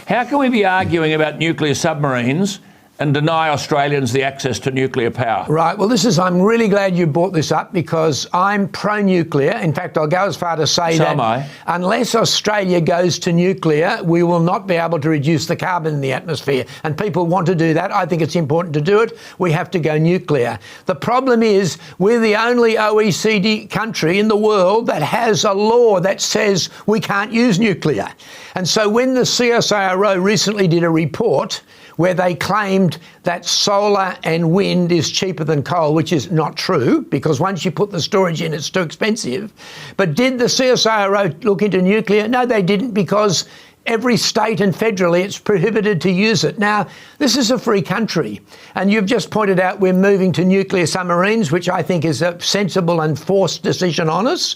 How can we be arguing about nuclear submarines and deny Australians the access to nuclear power? Right. Well, I'm really glad you brought this up because I'm pro-nuclear. In fact, I'll go as far to say that unless Australia goes to nuclear, we will not be able to reduce the carbon in the atmosphere. And people want to do that. I think it's important to do it. We have to go nuclear. The problem is we're the only OECD country in the world that has a law that says we can't use nuclear. And so when the CSIRO recently did a report where they claimed that solar and wind is cheaper than coal, which is not true, because once you put the storage in, it's too expensive. But did the CSIRO look into nuclear? No, they didn't, because every state and federally it's prohibited to use it. Now, this is a free country, and you've just pointed out we're moving to nuclear submarines, which I think is a sensible and forced decision on us.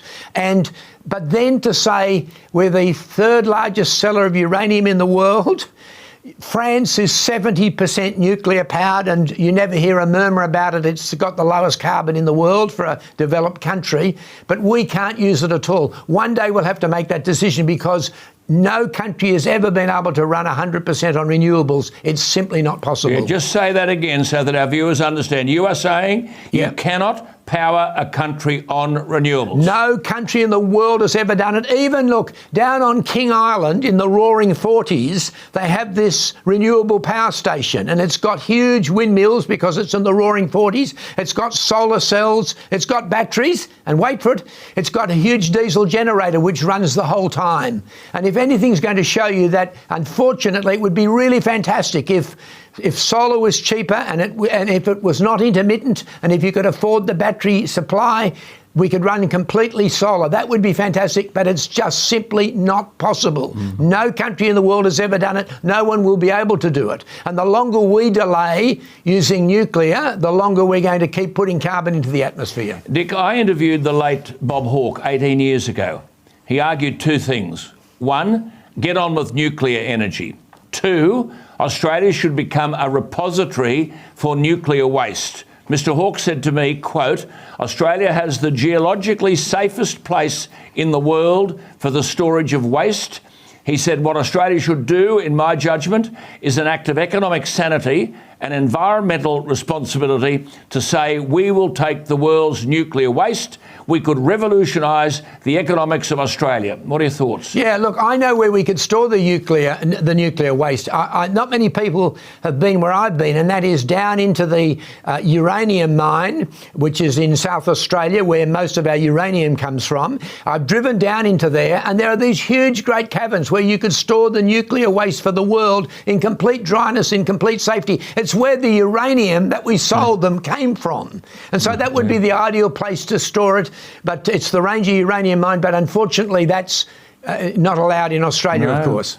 But then to say we're the third largest seller of uranium in the world, France is 70% nuclear powered, and you never hear a murmur about it. It's got the lowest carbon in the world for a developed country, but we can't use it at all. One day we'll have to make that decision because no country has ever been able to run 100% on renewables. It's simply not possible. Yeah, just say that again so that our viewers understand. You are saying you cannot power a country on renewables. No country in the world has ever done it. Even, look, down on King Island in the roaring 40s, they have this renewable power station, and it's got huge windmills because it's in the roaring 40s. It's got solar cells, it's got batteries, and wait for it, it's got a huge diesel generator which runs the whole time. And if anything's going to show you that, unfortunately, it would be really fantastic if solar was cheaper and if it was not intermittent, and if you could afford the battery supply, we could run completely solar. That would be fantastic, but it's just simply not possible. No country in the world has ever done it. No one will be able to do it. And the longer we delay using nuclear, the longer we're going to keep putting carbon into the atmosphere. Dick, I interviewed the late Bob Hawke 18 years ago. He argued two things. One, get on with nuclear energy. Two, Australia should become a repository for nuclear waste. Mr. Hawke said to me, quote, Australia has the geologically safest place in the world for the storage of waste. He said what Australia should do, in my judgment, is an act of economic sanity and environmental responsibility to say we will take the world's nuclear waste. We could revolutionise the economics of Australia. What are your thoughts? Yeah, look, I know where we could store the nuclear waste. Not many people have been where I've been, and that is down into the uranium mine, which is in South Australia, where most of our uranium comes from. I've driven down into there, and there are these huge, great caverns where you could store the nuclear waste for the world in complete dryness, in complete safety. It's where the uranium that we sold them came from. And so that would be the ideal place to store it. But it's the Ranger uranium mine. But unfortunately, that's not allowed in Australia, of course.